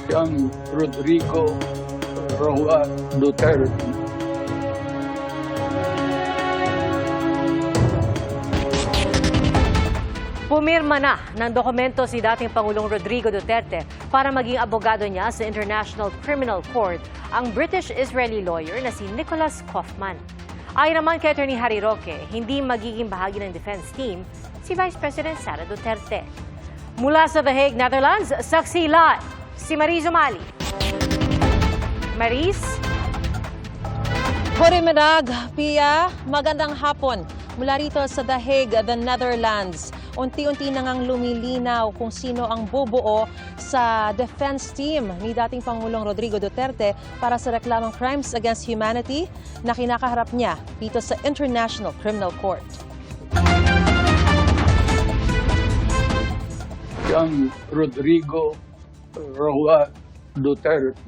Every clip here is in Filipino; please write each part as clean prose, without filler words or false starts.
Young Rodrigo Roa Duterte. Pumirma na ng dokumento si dating Pangulong Rodrigo Duterte para maging abogado niya sa International Criminal Court ang British-Israeli lawyer na si Nicholas Kaufman. Ayon naman kay Atty. Harry Roque, hindi magiging bahagi ng defense team si Vice President Sara Duterte. Mula sa The Hague, Netherlands, saksi live si Maris Umali. Maris? Goedemiddag, Pia. Magandang hapon. Mula rito sa The Hague, the Netherlands. Unti-unti na ngang lumilinaw kung sino ang bubuo sa defense team ni dating Pangulong Rodrigo Duterte para sa reklamang crimes against humanity na kinakaharap niya dito sa International Criminal Court. Young Rodrigo Roa Duterte.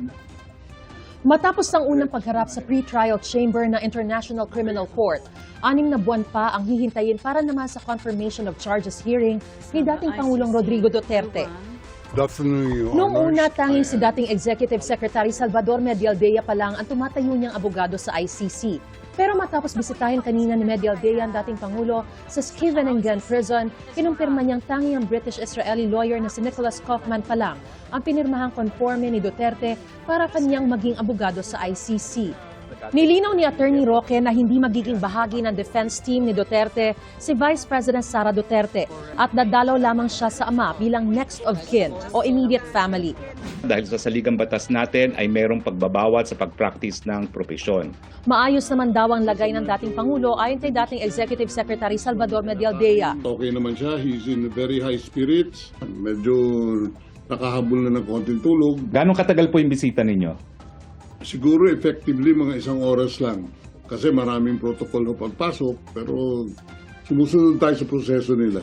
Matapos ang unang pagharap sa pre-trial chamber ng International Criminal Court, 6 na buwan pa ang hihintayin para naman sa confirmation of charges hearing ni dating Pangulong Rodrigo Duterte. Noong una, tanging si dating Executive Secretary Salvador Medialdea pa lang ang tumatayo niyang abogado sa ICC. Pero matapos bisitahin kanina ni Medialdea ang dating Pangulo sa Scheveningen Prison, kinumpirma niyang tanging ang British-Israeli lawyer na si Nicholas Kaufman pa lang ang pinirmahang konforme ni Duterte para kanyang maging abogado sa ICC. Nilinaw ni Atty. Roque na hindi magiging bahagi ng defense team ni Duterte si Vice President Sara Duterte at dadalaw lamang siya sa ama bilang next of kin o immediate family. Dahil sa saligang batas natin ay mayroong pagbabawal sa pag-practice ng propesyon. Maayos naman daw ang lagay ng dating Pangulo ayon kay dating Executive Secretary Salvador Medialdea. Okay naman siya, he's in very high spirits. Medyo nakahabol na ng konting tulog. Gano'ng katagal po yung bisita ninyo? Siguro effectively mga 1 oras lang. Kasi maraming protocol na pagpasok, pero sumusunod tayo sa proseso nila.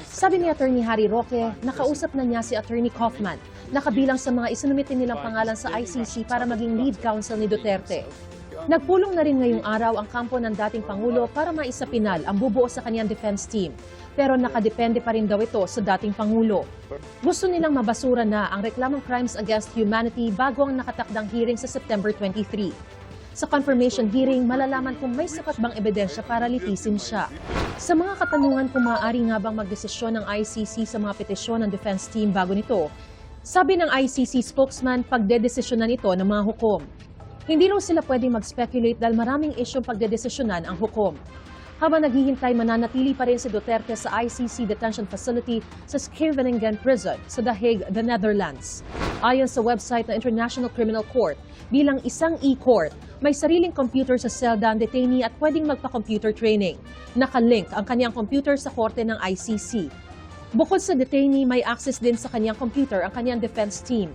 Sabi ni Atty. Harry Roque, nakausap na niya si Atty. Kaufman, na kabilang sa mga isinumitin nilang pangalan sa ICC para maging lead counsel ni Duterte. Nagpulong na rin ngayong araw ang kampo ng dating Pangulo para maisapinal ang bubuo sa kaniyang defense team. Pero nakadepende pa rin daw ito sa dating Pangulo. Gusto nilang mabasura na ang reklamang crimes against humanity bago ang nakatakdang hearing sa September 23. Sa confirmation hearing, malalaman kung may sapat bang ebidensya para litisin siya. Sa mga katanungan kung maaari nga bang magdesisyon ng ICC sa mga petisyon ng defense team bago nito, sabi ng ICC spokesman, pagdedesisyonan ito ng mga hukom. Hindi raw sila pwedeng mag-speculate dahil maraming isyong pagdedesisyonan ang hukom. Habang naghihintay, mananatili pa rin si Duterte sa ICC detention facility sa Scheveningen Prison sa The Hague, the Netherlands. Ayon sa website ng International Criminal Court, bilang isang e-court, may sariling computer sa selda ang detainee at pwedeng magpa-computer training. Nakalink ang kanyang computer sa korte ng ICC. Bukod sa detainee, may access din sa kanyang computer ang kanyang defense team.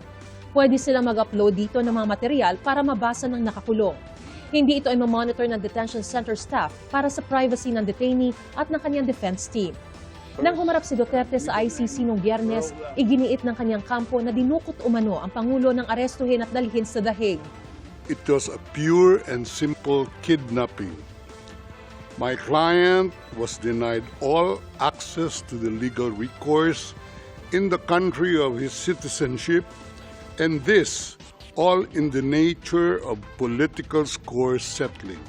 Pwede silang mag-upload dito ng mga material para mabasa ng nakakulong. Hindi ito ay mamonitor ng detention center staff para sa privacy ng detainee at ng kanyang defense team. Nang humarap si Duterte sa ICC noong Biyernes, iginiit ng kanyang kampo na dinukot umano ang Pangulo ng arestuhin at dalhin sa The Hague. It was a pure and simple kidnapping. My client was denied all access to the legal recourse in the country of his citizenship, and this all in the nature of political score settling.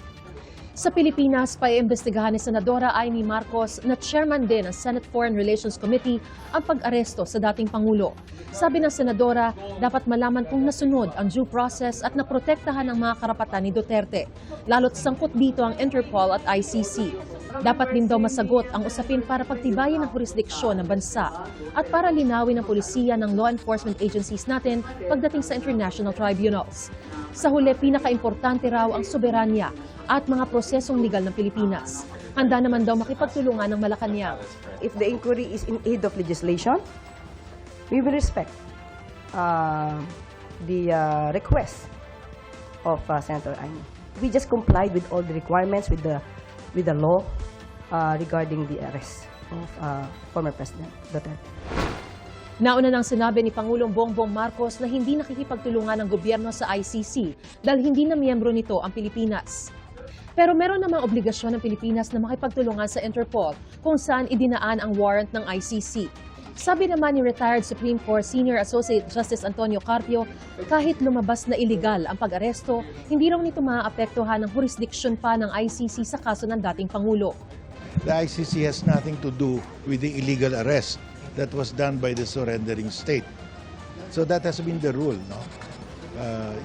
Sa Pilipinas, paiimbestigahan ni Senadora Amy Marcos na chairman din ng Senate Foreign Relations Committee ang pag-aresto sa dating Pangulo. Sabi ng Senadora, dapat malaman kung nasunod ang due process at naprotektahan ang mga karapatan ni Duterte. Lalo't sangkot dito ang Interpol at ICC. Dapat din daw masagot ang usapin para pagtibayin ang jurisdiksyon ng bansa at para linawin ang polisiya ng law enforcement agencies natin pagdating sa international tribunals. Sa huli, pinaka-importante raw ang soberanya at mga prosesong legal ng Pilipinas. Handa naman daw makipagtulungan ng Malacanang. If the inquiry is in aid of legislation, we will respect the request of Senator Amy. We just complied with all the requirements with the law regarding the arrest of former President Duterte. Nauna nang sinabi ni Pangulong Bongbong Marcos na hindi nakikipagtulungan ng gobyerno sa ICC dahil hindi na miyembro nito ang Pilipinas. Pero meron namang obligasyon ng Pilipinas na makipagtulungan sa Interpol kung saan idinaan ang warrant ng ICC. Sabi naman ni retired Supreme Court Senior Associate Justice Antonio Carpio, kahit lumabas na iligal ang pag-aresto, hindi raw nito maaapektuhan ang jurisdiction pa ng ICC sa kaso ng dating Pangulo. The ICC has nothing to do with the illegal arrest that was done by the surrendering state. So that has been the rule, no?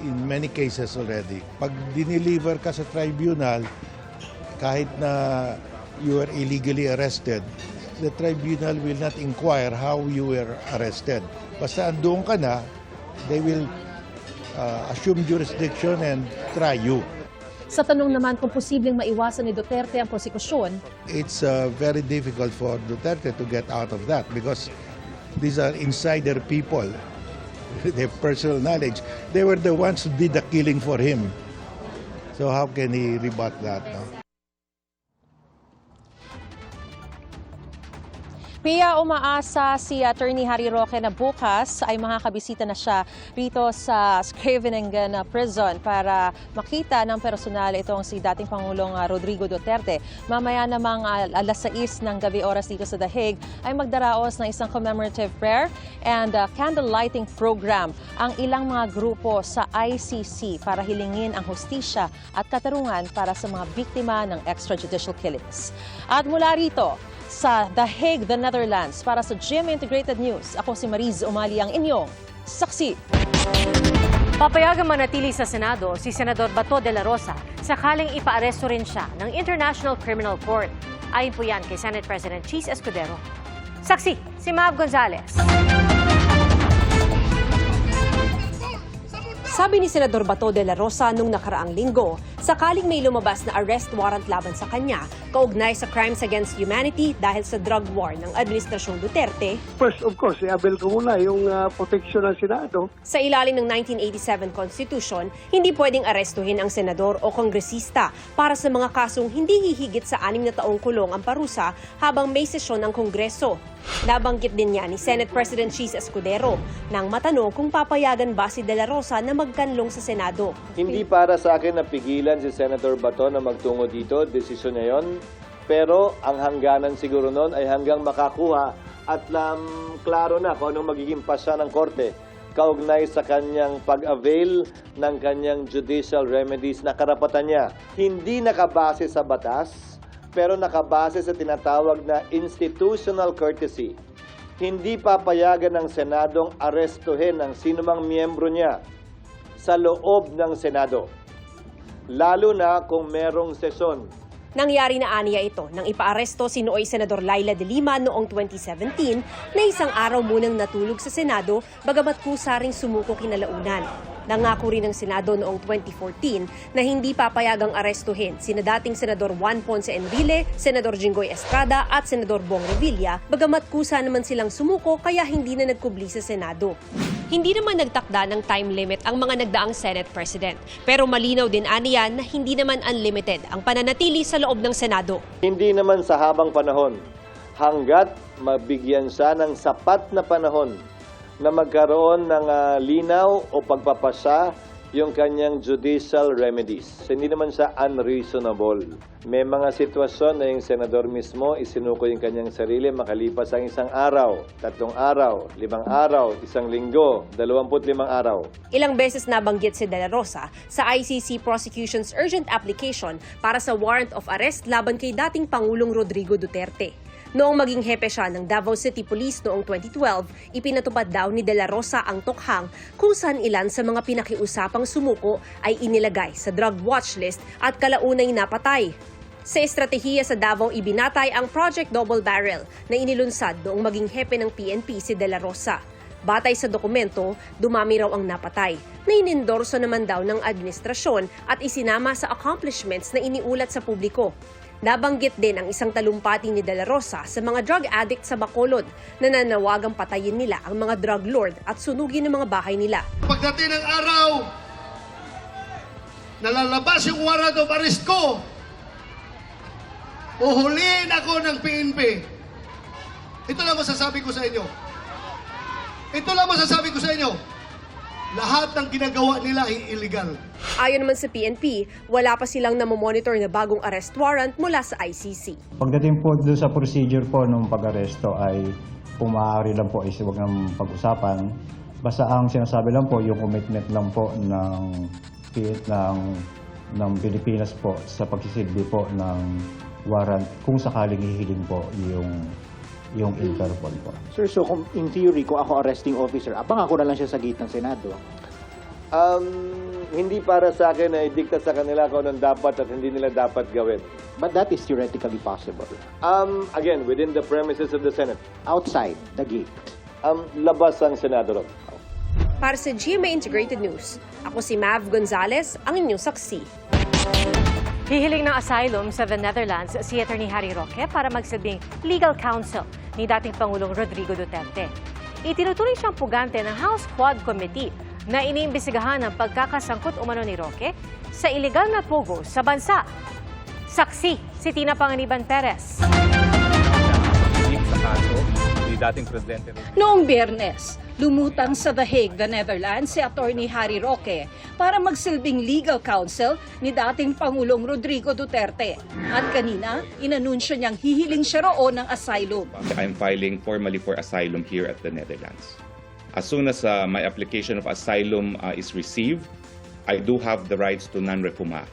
In many cases already. Pag dineliver ka sa tribunal, kahit na you are illegally arrested, the tribunal will not inquire how you were arrested. Basta andoon ka na, they will assume jurisdiction and try you. Sa tanong naman kung posibleng maiwasan ni Duterte ang prosekusyon, It's very difficult for Duterte to get out of that because these are insider people. They have personal knowledge. They were the ones who did the killing for him. So how can he rebut that? No? Pia, umaasa si Attorney Harry Roque na bukas ay makakabisita na siya rito sa Scriveningen Prison para makita ng personal itong si dating Pangulong Rodrigo Duterte. Mamaya namang alas 6 ng gabi oras dito sa The Hague ay magdaraos ng isang commemorative prayer and candle lighting program ang ilang mga grupo sa ICC para hilingin ang hustisya at katarungan para sa mga biktima ng extrajudicial killings. At mula rito, sa The Hague, the Netherlands, para sa GMA Integrated News, ako si Mariz Umali, ang inyong saksi. Papayagang manatili sa Senado si Senador Bato de la Rosa sakaling ipaaresto rin siya ng International Criminal Court. Ayon po yan kay Senate President Cheese Escudero. Saksi, si Mab Gonzales. Sabi ni Senador Bato de la Rosa nung nakaraang linggo, sakaling may lumabas na arrest warrant laban sa kanya, kaugnay sa crimes against humanity dahil sa drug war ng Administrasyong Duterte. First, of course, i-avail ko muna yung protection ng Senado. Sa ilalim ng 1987 Constitution, hindi pwedeng arestuhin ang senador o kongresista para sa mga kasong hindi hihigit sa 6 na taong kulong ang parusa habang may sesyon ng Kongreso. Nabanggit din niya ni Senate President Cheese Escudero nang matanong kung papayagan ba si De La Rosa na magkanlong sa Senado. Hindi para sa akin na pigilan si Senator Bato na magtungo dito, desisyon niya yun. Pero ang hangganan siguro noon ay hanggang makakuha at klaro na kung anong magiging pasya ng korte kaugnay sa kanyang pag-avail ng kanyang judicial remedies na karapatan niya. Hindi nakabase sa batas, pero nakabase sa tinatawag na institutional courtesy. Hindi papayagan ng Senadong arestuhin ang sinumang miyembro niya sa loob ng Senado, lalo na kung merong sesyon. Nangyari na aniya ito nang ipaaresto si Nooy Senador Laila de Lima noong 2017 na isang araw munang natulog sa Senado bagamat kusa ring sumuko kinalaunan. Nangako rin ng Senado noong 2014 na hindi papayagang arestuhin sina dating Senador Juan Ponce Enrile, Senador Jinggoy Estrada at Senador Bong Revilla bagamat kusa naman silang sumuko kaya hindi na nagkubli sa Senado. Hindi naman nagtakda ng time limit ang mga nagdaang Senate President. Pero malinaw din aniya na hindi naman unlimited ang pananatili sa loob ng Senado. Hindi naman sa habang panahon, hanggat mabigyan siya ng sapat na panahon na magkaroon ng linaw o pagpapasa yung kanyang judicial remedies. Hindi naman siya unreasonable. May mga sitwasyon na yung senador mismo isinuko yung kanyang sarili makalipas ang 1 araw, 3 araw, 5 araw, 1 linggo, 25 araw. Ilang beses nabanggit si De La Rosa sa ICC Prosecution's urgent application para sa warrant of arrest laban kay dating Pangulong Rodrigo Duterte. Noong maging hepe siya ng Davao City Police noong 2012, ipinatupad daw ni De La Rosa ang tokhang kung saan ilan sa mga pinakiusapang sumuko ay inilagay sa drug watch list at kalaunay napatay. Sa estratehiya sa Davao, ibinatay ang Project Double Barrel na inilunsad noong maging hepe ng PNP si De La Rosa. Batay sa dokumento, dumami raw ang napatay, na inendorso naman daw ng administrasyon at isinama sa accomplishments na iniulat sa publiko. Nabanggit din ang isang talumpati ni De La Rosa sa mga drug addict sa Bacolod na nanawagang patayin nila ang mga drug lord at sunugin ang mga bahay nila. Pagdating ng araw, nalalabas yung warrant of arrest ko. Uhulihin ako ng PNP. Ito lang masasabi ko sa inyo. Ito lang masasabi ko sa inyo. Lahat ng ginagawa nila ay illegal. Ayon naman sa PNP, wala pa silang namomonitor na bagong arrest warrant mula sa ICC. Pagdating po doon sa procedure po ng pag-aresto ay kung maaari lang po is huwag nang pag-usapan. Basta ang sinasabi lang po, yung commitment lang po ng Pilipinas po sa pagsisilbi po ng warrant kung sakaling hihiling po yung Interpol po. Sir, so in theory, kung ako arresting officer, pangako na lang siya sa gate ng Senado. Hindi para sa akin na i-dictate sa kanila kung anong dapat at hindi nila dapat gawin. But that is theoretically possible. Again, within the premises of the Senate. Outside the gate. Labas ang Senado ron. Para sa GMA Integrated News, ako si Mav Gonzalez, ang inyong saksi. Hihiling ng asylum sa the Netherlands si Attorney Harry Roque para magsilbing legal counsel ni dating Pangulong Rodrigo Duterte. Itinutuloy siyang pugante ng House Quad Committee na iniimbestigahan ang pagkakasangkot umano ni Roque sa ilegal na pogo sa bansa. Saksi si Tina Panganiban Perez. Noong Biyernes, lumutang sa The Hague, the Netherlands, si Attorney Harry Roque para magsilbing legal counsel ni dating Pangulong Rodrigo Duterte. At kanina, inanunsyo niyang hihiling siya roon ng asylum. I'm filing formally for asylum here at the Netherlands. As soon as my application of asylum is received, I do have the rights to non-refoulement.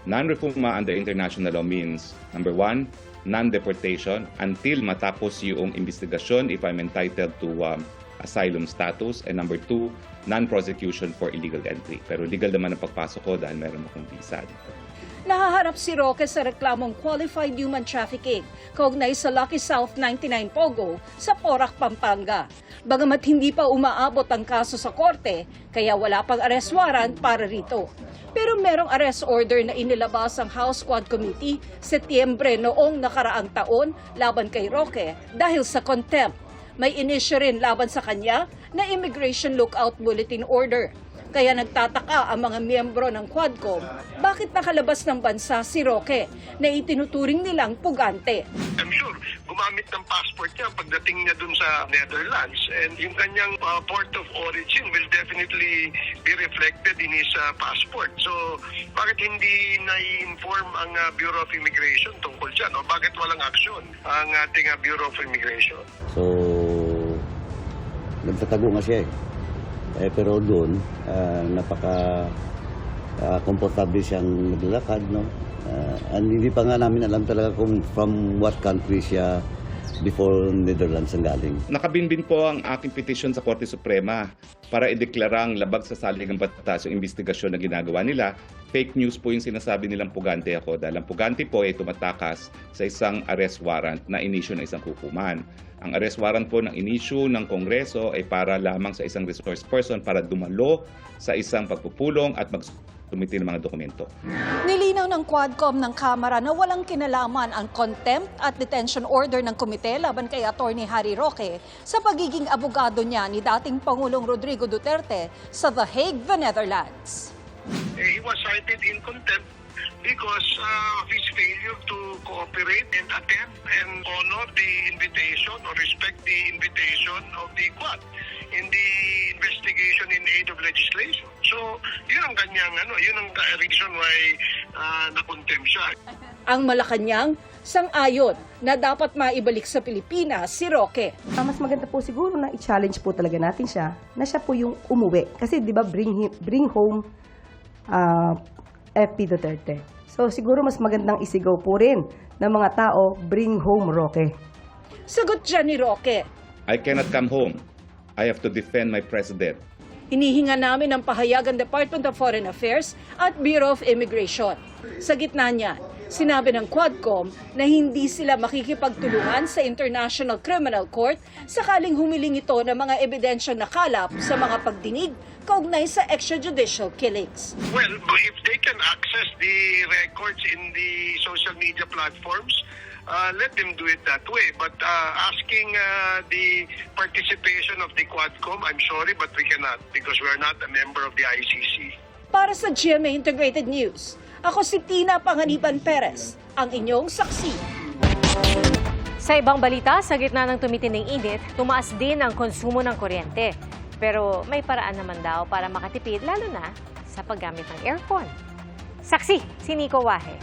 Non-refoulement under international law means, number one, non-deportation until matapos yung investigasyon if I'm entitled to asylum status, and number two, non-prosecution for illegal entry. Pero legal naman ang pagpasok ko dahil meron akong visa. Nahaharap si Roque sa reklamong qualified human trafficking kaugnay sa Lucky South 99 Pogo sa Porac, Pampanga. Bagamat hindi pa umaabot ang kaso sa korte, kaya wala pang arrest warrant para rito. Pero merong arrest order na inilabas ang House Quad Committee Setyembre noong nakaraang taon laban kay Roque dahil sa contempt. May inisyo rin laban sa kanya na Immigration Lookout Bulletin Order. Kaya nagtataka ang mga miyembro ng Quadcom bakit nakalabas ng bansa si Roque na itinuturing nilang pugante. I'm sure gumamit ng passport niya pagdating niya dun sa Netherlands, and yung kanyang port of origin will definitely be reflected in his passport. So bakit hindi na-inform ang Bureau of Immigration tungkol dyan? O bakit walang aksyon ang ating Bureau of Immigration? So nagtatago nga siya pero doon, napaka-komportable siyang maglalakad, no? And hindi pa nga namin alam talaga kung from what country siya before Netherlands ang galing. Nakabinbin po ang aking petition sa Korte Suprema para ideklarang labag sa saligang batas yung investigasyon na ginagawa nila. Fake news po yung sinasabi nilang pugante ako dahil ang pugante po ay tumatakas sa isang arrest warrant na inisyu ng isang hukuman. Ang arrest warrant po ng inisyu ng Kongreso ay para lamang sa isang resource person para dumalo sa isang pagpupulong at magsumiti ng mga dokumento. Nilinaw ng Quadcom ng Kamara na walang kinalaman ang contempt at detention order ng komite laban kay Attorney Harry Roque sa pagiging abogado niya ni dating Pangulong Rodrigo Duterte sa The Hague, the Netherlands. He was cited in contempt because of his failure to cooperate and attend and honor the invitation or respect the invitation of the Quad in the investigation in aid of legislation. So, yun ang kanyang, yun ang reason why na-contempt siya. Ang Malacanang sang-ayon na dapat maibalik sa Pilipinas si Roque. Mas maganda po siguro na i-challenge po talaga natin siya na siya po yung umuwi. Kasi di ba bring home FP Duterte. So siguro mas magandang isigaw po rin ng mga tao, bring home Roque. Sagot dyan ni Roque. I cannot come home. I have to defend my president. Hinihinga namin ang pahayag ng Department of Foreign Affairs at Bureau of Immigration. Sa gitna niyan, sinabi ng Quadcom na hindi sila makikipagtulungan sa International Criminal Court sakaling humiling ito ng mga ebidensyang nakalap sa mga pagdinig kaugnay sa extrajudicial killings. Well, if they can access the records in the social media platforms, let them do it that way. But asking the participation of the Quadcom, I'm sorry, but we cannot because we are not a member of the ICC. Para sa GMA Integrated News, ako si Tina Panganiban Perez, ang inyong saksi. Sa ibang balita, sa gitna ng tumitinding init, tumaas din ang konsumo ng kuryente. Pero may paraan naman daw para makatipid, lalo na sa paggamit ng aircon. Saksi, si Nico Wahe.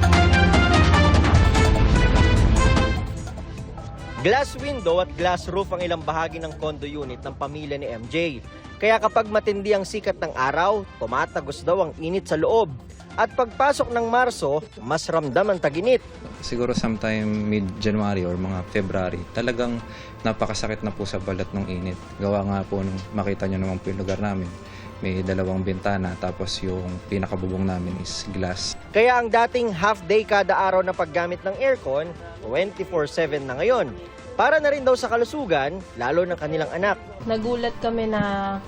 Glass window at glass roof ang ilang bahagi ng condo unit ng pamilya ni MJ. Kaya kapag matindi ang sikat ng araw, tumatagos daw ang init sa loob. At pagpasok ng Marso, mas ramdam ang taginit. Siguro sometime mid-January or mga February, talagang napakasakit na po sa balat ng init. Gawa nga po nung makita nyo naman po yung lugar namin. May 2 bintana, tapos yung pinakabubong namin is glass. Kaya ang dating half day kada araw na paggamit ng aircon, 24/7 na ngayon. Para na rin daw sa kalusugan, lalo ng kanilang anak. Nagulat kami na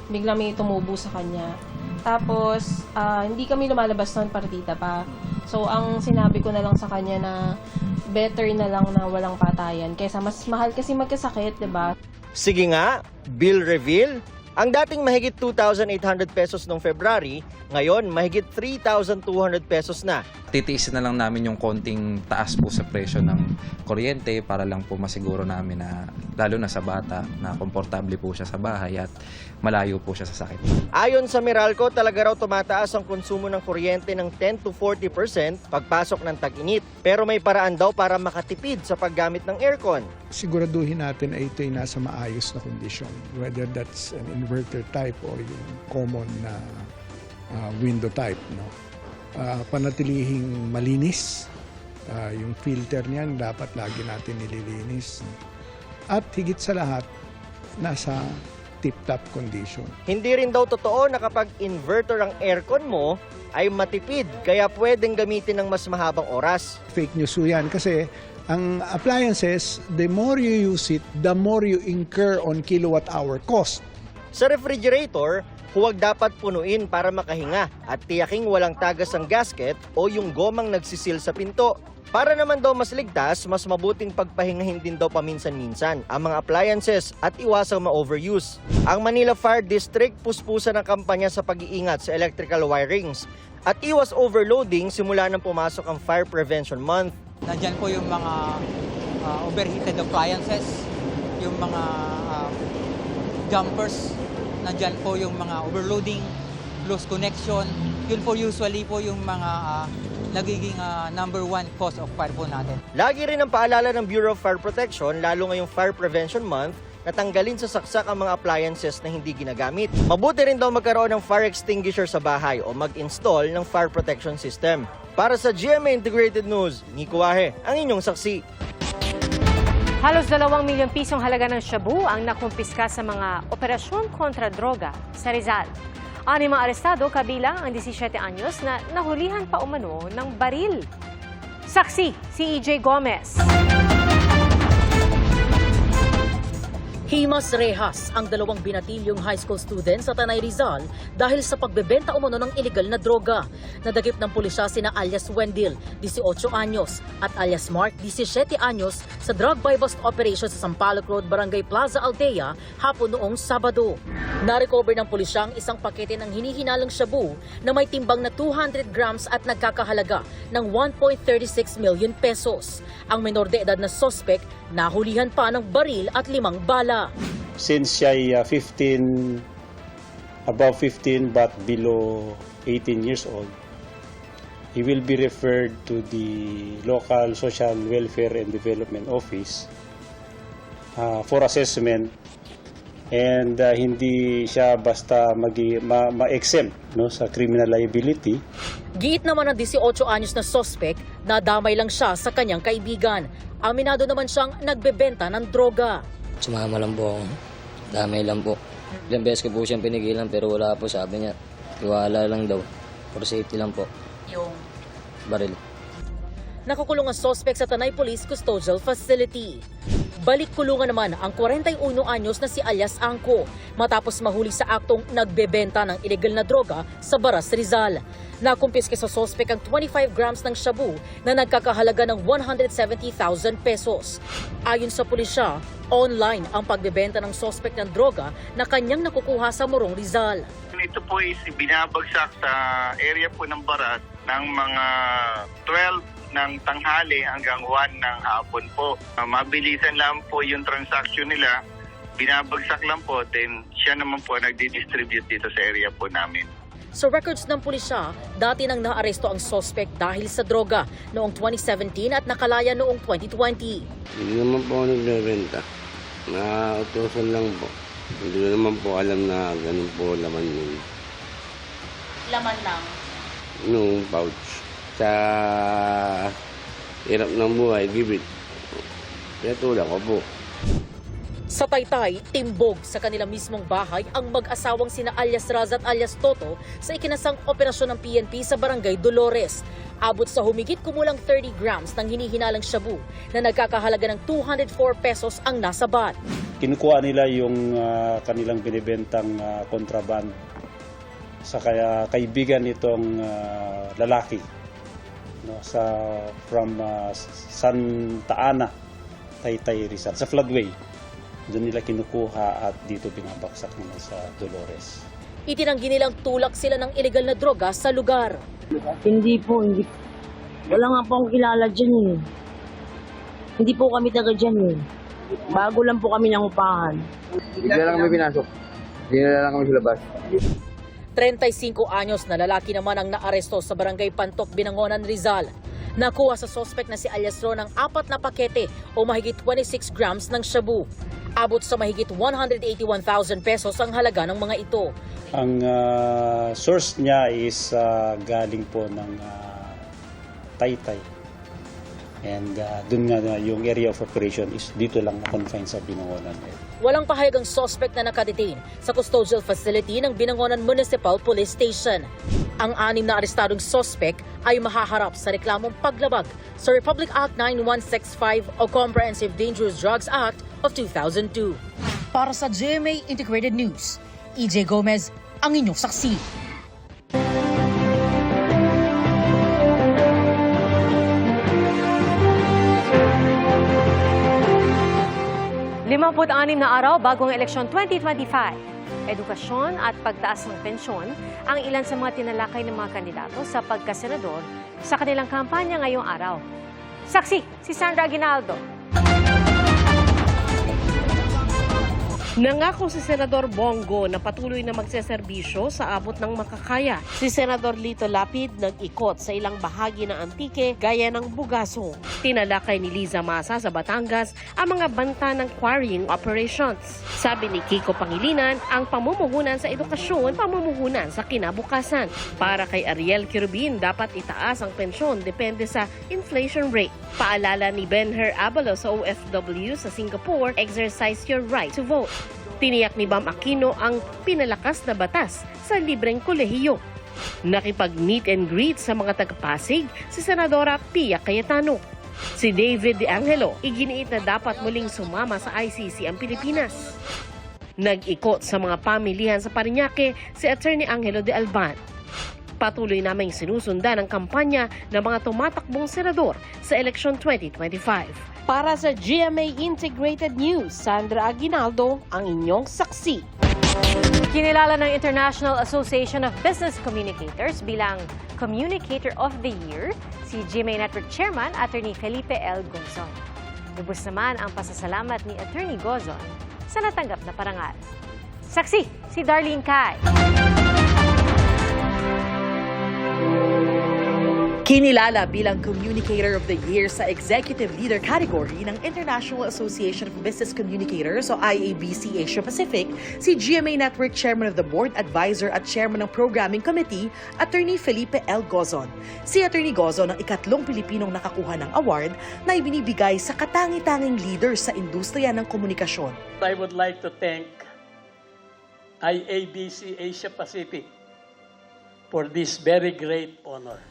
biglang may tumubo sa kanya. Tapos, hindi kami lumalabas noon, partita pa. So, ang sinabi ko na lang sa kanya na better na lang na walang patayan. Kaysa mas mahal kasi magkasakit, diba? Sige nga, bill reveal. Ang dating mahigit 2,800 pesos noong February, ngayon mahigit 3,200 pesos na. Titiisin na lang namin yung konting taas po sa presyo ng kuryente para lang po masiguro namin na, lalo na sa bata, na komportable po siya sa bahay at malayo po siya sa sakit. Ayon sa Meralco, talaga raw tumataas ang konsumo ng kuryente ng 10 to 40% pagpasok ng tag-init. Pero may paraan daw para makatipid sa paggamit ng aircon. Siguraduhin natin ay ito ay nasa maayos na kondisyon. Whether that's an inverter type or yung common na window type. No? Panatilihing malinis. Yung filter niyan dapat lagi natin nililinis. At higit sa lahat, nasa tip-top condition. Hindi rin daw totoo na kapag inverter ang aircon mo, ay matipid, kaya pwedeng gamitin ng mas mahabang oras. Fake news yan kasi ang appliances, the more you use it, the more you incur on kilowatt-hour cost. Sa refrigerator, huwag dapat punuin para makahinga at tiyaking walang tagas ang gasket o yung gomang nagsisil sa pinto. Para naman daw mas ligtas, mas mabuting pagpahingahin din daw paminsan-minsan ang mga appliances at iwasang ma-overuse. Ang Manila Fire District puspusan ng kampanya sa pag-iingat sa electrical wirings at iwas overloading simula nang pumasok ang Fire Prevention Month. Nandyan po yung mga overheated appliances, yung mga jumpers, nandyan po yung mga overloading, loose connection. Yun po usually po yung mga nagiging number 1 cause of fire po natin. Lagi rin ang paalala ng Bureau of Fire Protection, lalo ngayong Fire Prevention Month, na tanggalin sa saksak ang mga appliances na hindi ginagamit. Mabuti rin daw magkaroon ng fire extinguisher sa bahay o mag-install ng fire protection system. Para sa GMA Integrated News, Nico Wahe, ang inyong saksi. Halos 2 milyong pisong halaga ng shabu ang nakumpiska sa mga operasyon kontra droga sa Rizal. 6 arestado kabilang ang 17 anyos na nahulihan pa umano ng baril. Saksi, si EJ Gomez. Himas rehas ang 2 binatilyong high school students sa Tanay Rizal dahil sa pagbebenta umano ng illegal na droga. Nadagip ng pulisya sina alias Wendell, 18 anyos, at alias Mark, 17 anyos sa drug buy-bust operation sa Sampaloc Road, Barangay Plaza, Aldea, hapon noong Sabado. Narecover ng pulisya ang isang pakete ng hinihinalang shabu na may timbang na 200 grams at nagkakahalaga ng 1.36 million pesos. Ang menor de edad na suspect nahulihan pa ng baril at 5 bala. Since siya ay above 15 but below 18 years old, he will be referred to the local Social Welfare and Development Office for assessment, and hindi siya basta ma-exempt sa criminal liability. Giit naman ng 18 anyos na suspect na damay lang siya sa kanyang kaibigan. Aminado naman siyang nagbebenta ng droga. Sumama lang po ako. Damay lang po. Ilang beses ko po siyang pinigilan pero wala po, sabi niya. Iwala lang daw. For safety lang po. Yung baril. Nakukulong ang suspect sa Tanay Police Custodial Facility. Balik kulungan naman ang 41 anyos na si alias Angko matapos mahuli sa aktong nagbebenta ng illegal na droga sa Baras, Rizal. Nakumpiske sa suspect ang 25 grams ng shabu na nagkakahalaga ng 170,000 pesos. Ayon sa pulisya, online ang pagbebenta ng suspect ng droga na kanyang nakukuha sa Morong, Rizal. Ito po is binabagsak sa area po ng Baras ng mga 12 ng tanghali hanggang 1 ng hapon po. Mabilisan lang po yung transaction nila, binabagsak lang po, then siya naman po nagdi-distribute dito sa area po namin. Sa records ng pulisya, dati nang naaresto ang suspect dahil sa droga noong 2017 at nakalaya noong 2020. Hindi naman po ako nagbebenta. Nautusan lang po. Hindi naman po alam na ganun po laman yun. Laman lang? Nung pouch. Sa hirap ng buhay, gibit. Kaya tulak ko po. Sa Taytay, timbog sa kanila mismong bahay ang mag-asawang sina alias Raz at alias Toto sa ikinasang operasyon ng PNP sa Barangay Dolores. Abot sa humigit kumulang 30 grams ng hinihinalang shabu na nagkakahalaga ng 204 pesos ang nasa bag. Kinukuha nila yung kanilang binibentang kontraband sa kaibigan nitong lalaki, no, from Santa Ana, Taytay, Rizal, sa floodway. Doon nila kinukuha at dito binabaksak naman sa Dolores. Itinanggi nilang tulak sila ng ilegal na droga sa lugar. Hindi po. Wala nga po akong kilala dyan eh. Hindi po kami taga dyan eh. Bago lang po kami nangupahan. Hindi lang kami pinasok. Hindi na lang kami silabas. 35 anyos na lalaki naman ang naaresto sa Barangay Pantok, Binangonan, Rizal. Nakuha sa suspect na si alias Ro ng 4 na pakete o mahigit 26 grams ng shabu. Abot sa mahigit 181,000 pesos ang halaga ng mga ito. Ang source niya is galing po ng Taytay. And dun nga yung area of operation is dito lang na-confine sa Binangonan. Walang pahayag ang suspect na nakadetain sa custodial facility ng Binangonan Municipal Police Station. Ang 6 na arestadong suspect ay mahaharap sa reklamong paglabag sa Republic Act 9165 o Comprehensive Dangerous Drugs Act of 2002. Para sa GMA Integrated News, EJ Gomez, ang inyong saksi. Limampu't-anim na araw bagong eleksyon 2025. Edukasyon at pagtaas ng pensyon ang ilan sa mga tinalakay ng mga kandidato sa pagkasenador sa kanilang kampanya ngayong araw. Saksi, si Sandra Aguinaldo. Nangako si Senador Bongo na patuloy na magseserbisyo sa abot ng makakaya. Si Senador Lito Lapid nag-ikot sa ilang bahagi ng Antique gaya ng Bugasong. Tinalakay ni Liza Masa sa Batangas ang mga banta ng quarrying operations. Sabi ni Kiko Pangilinan, ang pamumuhunan sa edukasyon, pamumuhunan sa kinabukasan. Para kay Ariel Quirubin, dapat itaas ang pensyon depende sa inflation rate. Paalala ni Benher Abalo sa OFW sa Singapore, exercise your right to vote. Tiniyak ni Bam Aquino ang pinalakas na batas sa libreng kolehiyo. Nakipag-meet and greet sa mga taga-Pasig si Senadora Pia Cayetano. Si David De Angelo, iginiit na dapat muling sumama sa ICC ang Pilipinas. Nag-ikot sa mga pamilihan sa Parañaque si Attorney Angelo de Alban. Patuloy naming sinusundan ang kampanya ng mga tumatakbong senador sa eleksyon 2025. Para sa GMA Integrated News, Sandra Aguinaldo, ang inyong saksi. Kinilala ng International Association of Business Communicators bilang Communicator of the Year si GMA Network Chairman Attorney Felipe L. Gozon. Lubos naman ang pasasalamat ni Attorney Gozon sa natanggap na parangal. Saksi, si Darlene Kai. Kinilala bilang Communicator of the Year sa Executive Leader category ng International Association of Business Communicators o IABC Asia Pacific si GMA Network Chairman of the Board Advisor at Chairman ng Programming Committee, Attorney Felipe L. Gozon. Si Attorney Gozon ang ikatlong Pilipinong nakakuha ng award na ibinibigay sa katangi-tanging leader sa industriya ng komunikasyon. I would like to thank IABC Asia Pacific for this very great honor.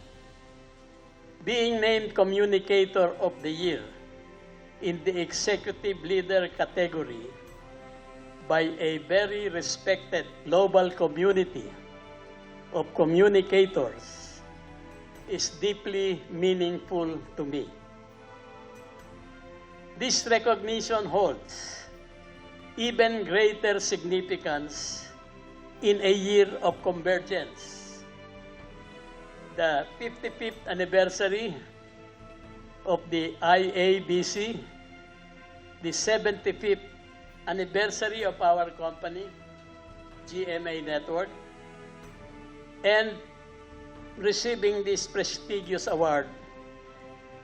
Being named Communicator of the Year in the Executive Leader category by a very respected global community of communicators is deeply meaningful to me. This recognition holds even greater significance in a year of convergence. The 55th anniversary of the IABC, the 75th anniversary of our company, GMA Network, and receiving this prestigious award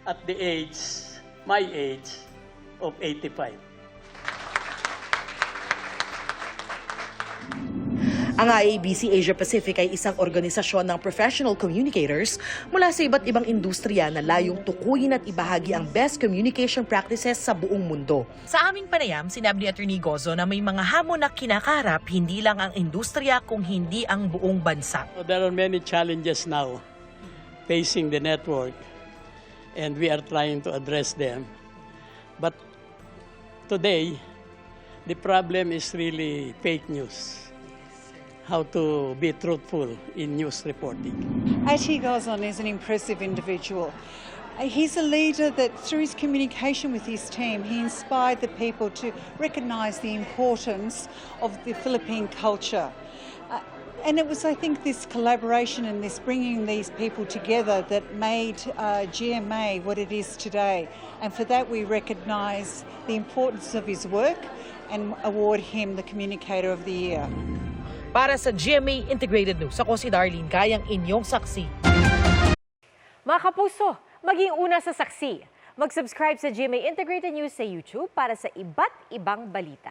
at the age, my age, of 85. Ang IABC Asia Pacific ay isang organisasyon ng professional communicators mula sa iba't ibang industriya na layong tukuyin at ibahagi ang best communication practices sa buong mundo. Sa aming panayam, sinabi ni Attorney Gozo na may mga hamon na kinakaharap hindi lang ang industriya kung hindi ang buong bansa. There are many challenges now facing the network and we are trying to address them. But today, the problem is really fake news. How to be truthful in news reporting. Ati Gozon is an impressive individual. He's a leader that through his communication with his team, he inspired the people to recognise the importance of the Philippine culture. And it was, I think, this collaboration and this bringing these people together that made GMA what it is today. And for that we recognise the importance of his work and award him the Communicator of the Year. Para sa GMA Integrated News, ako si Darlene Gayang, inyong saksi. Mga kapuso, maging una sa saksi. Mag-subscribe sa GMA Integrated News sa YouTube para sa iba't ibang balita.